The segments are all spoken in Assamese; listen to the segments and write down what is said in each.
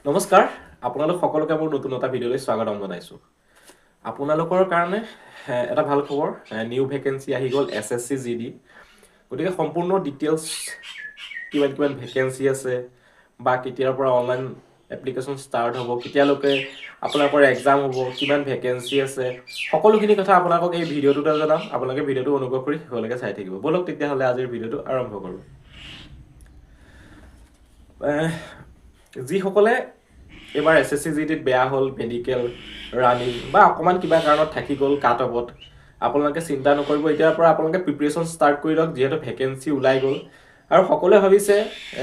নমস্কাৰ আপোনালোক সকলোকে মোৰ নতুন এটা ভিডিঅ'লৈ স্বাগতম জনাইছোঁ আপোনালোকৰ কাৰণে এটা ভাল খবৰ নিউ ভেকেন্সি আহি গ'ল SSC GD গতিকে সম্পূৰ্ণ ডিটেইলছ কিমান ভেকেন্সি আছে বা কেতিয়াৰ পৰা অনলাইন এপ্লিকেশ্যন ষ্টাৰ্ট হ'ব কেতিয়ালৈকে আপোনালোকৰ এক্সাম হ'ব কিমান ভেকেন্সি আছে সকলোখিনি কথা আপোনালোকক এই ভিডিঅ'টোতে জনাম আপোনালোকে ভিডিঅ'টো অনুগ্ৰহ কৰি শেষলৈকে চাই থাকিব বলক তেতিয়াহ'লে আজিৰ ভিডিঅ'টো আৰম্ভ কৰোঁ যিসকলে এবাৰ SSC GD বেয়া হ'ল মেডিকেল ৰানিং বা অকমান কিবা কাৰণত থাকি গ'ল কাট অফত আপোনালোকে চিন্তা নকৰিব এতিয়াৰ পৰা আপোনালোকে প্ৰিপাৰেচন ষ্টাৰ্ট কৰি লওক যিহেতু ভেকেন্সি ওলাই গ'ল আৰু সকলোৱে ভাবিছে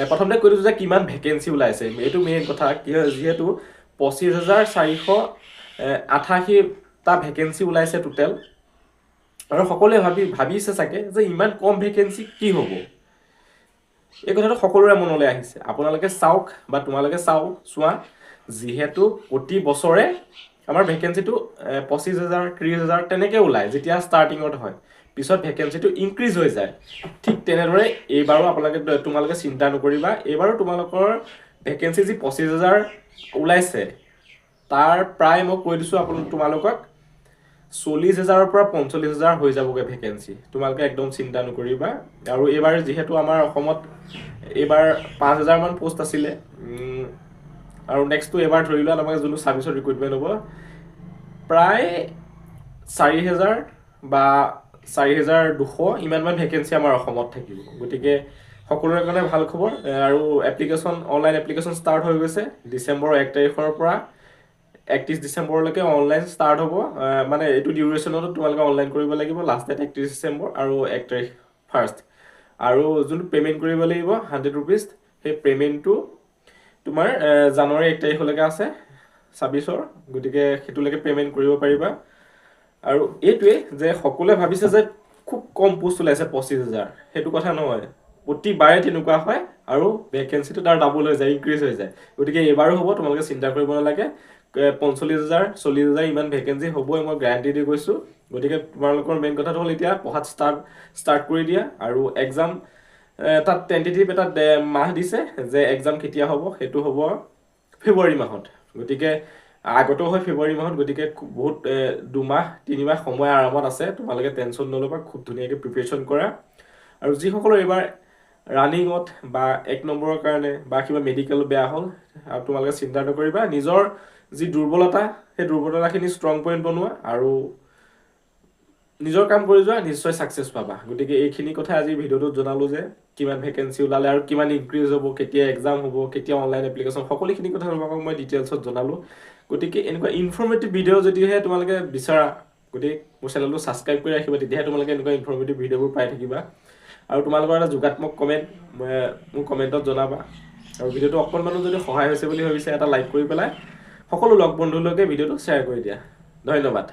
প্ৰথমতে কৈ দিছোঁ যে কিমান ভেকেন্সি ওলাইছে এইটো মেইন কথা কি হয় যিহেতু 25,488টা ভেকেন্সি ওলাইছে টোটেল আৰু সকলোৱে ভাবিছে চাগে যে ইমান কম ভেকেন্সি কি হ'ব এই কথাটো সকলোৰে মনলৈ আহিছে আপোনালোকে চাওক বা তোমালোকে চোৱা যিহেতু প্ৰতি বছৰে আমাৰ ভেকেন্সিটো 25,000 30,000 তেনেকৈ ওলায় যেতিয়া ষ্টাৰ্টিঙত হয় পিছত ভেকেন্সিটো ইনক্ৰিজ হৈ যায় ঠিক তেনেদৰে এইবাৰো তোমালোকে চিন্তা নকৰিবা এইবাৰো তোমালোকৰ ভেকেন্সি যি 25,000 ওলাইছে তাৰ প্ৰায় মই কৈ দিছোঁ তোমালোকক 40,000ৰ পৰা 45,000 হৈ যাবগৈ ভেকেন্সি তোমালোকে একদম চিন্তা নকৰিবা আৰু এইবাৰ যিহেতু আমাৰ অসমত এইবাৰ 5,000 মান পোষ্ট আছিলে আৰু নেক্সটটো এবাৰ ধৰি লোৱা আমাক যোনটো সাৰ্ভিসৰ ৰিক্ৰুটমেন্ট হ'ব প্ৰায় 4,000 বা 4,200 ইমানমান ভেকেন্সি আমাৰ অসমত থাকিব গতিকে সকলোৰে কাৰণে ভাল খবৰ আৰু অনলাইন এপ্লিকেশ্যন ষ্টাৰ্ট হৈ গৈছে ডিসেম্বৰ 1 তাৰিখৰ পৰা 31 ডিসেম্বৰলৈকে অনলাইন ষ্টাৰ্ট হ'ব মানে এইটো ডিউৰেশ্যনতো তোমালোকে অনলাইন কৰিব লাগিব লাষ্ট ডেট 31 ডিসেম্বৰ আৰু 1 তাৰিখ ফাৰ্ষ্ট আৰু যোনটো পেমেন্ট কৰিব লাগিব 100 रुपीस সেই পেমেন্টটো তোমাৰ জানুৱাৰী 1 তাৰিখলৈকে আছে 26ৰ গতিকে হেতুলৈকে পেমেন্ট কৰিব পাৰিবা আৰু এইটোৱে যে সকলোৱে ভাবিছে যে খুব কম পোষ্ট ওলাইছে 25,000 হেতু কথা নহয় প্ৰতিবাৰে তেনেকুৱা হয় আৰু ভেকেন্সিটো তাৰ ডাবল হৈ যায় ইনক্ৰিজ হৈ যায় গতিকে এবাৰো হ'ব তোমালোকে চিন্তা কৰিব নালাগে 45,000 40,000 ইমান ভেকেন্সি হ'বই মই গ্যাৰান্টি দি কৈছো গতিকে তোমালোকৰ মেইন কথাটো হ'ল এতিয়া পঢ়াত ষ্টাৰ্ট কৰি দিয়া আৰু এক্সাম তাত টেন্টেটিভ এটা মাহ দিছে যে এক্সাম কেতিয়া হ'ব হেতু হ'ব ফেব্ৰুৱাৰী মাহত গতিকে আগতেও হয় ফেব্ৰুৱাৰী মাহত গতিকে বহুত 2 মাহ 3 মাহ সময় আৰামত আছে তোমালোকে টেনচন নলবা খুব ধুনীয়াকৈ প্ৰিপাৰেচন কৰা আৰু যিসকলৰ এবাৰ ৰানিঙত বা 1 নম্বৰৰ কাৰণে বা কিবা মেডিকেল বেয়া হ'ল আৰু তোমালোকে চিন্তা নকৰিবা নিজৰ যি দুৰ্বলতা সেই দুৰ্বলতাখিনি ষ্ট্ৰং পইণ্ট বনোৱা আৰু নিজৰ কাম কৰি যোৱা নিশ্চয় সাকসেস পাবা গতিকে এইখিনি কথা আজি ভিডিওটো জনালো যে কিমান ভেকেন্সি ওলালে আৰু কিমান ইনক্ৰিজ হ'ব কেতিয়া এক্সাম হ'ব কেতিয়া অনলাইন এপ্লিকেশ্যন সকলোখিনি কথা তোমাক মই ডিটেইলছত জনালো গতিকে এনেকুৱা ইনফৰমেটিভ ভিডিও যদিহে তোমালোকে বিচাৰা গতিকে মোৰ চেনেলটো সাবস্ক্ৰাইব কৰি ৰাখিবা তেতিয়াহে তোমালোকে এনেকুৱা ইনফৰমেটিভ ভিডিওবোৰ পাই থাকিবা আৰু তোমালোকৰ এটা যোগাত্মক কমেন্ট মোৰ কমেন্টত জনাবা আৰু ভিডিওটো অকণমানো যদি সহায় হৈছে বুলি ভাবিছে এটা লাইক কৰি পেলাই সকলো লগ বন্ধুলৈকে ভিডিওটো শ্বেয়াৰ কৰি দিয়া ধন্যবাদ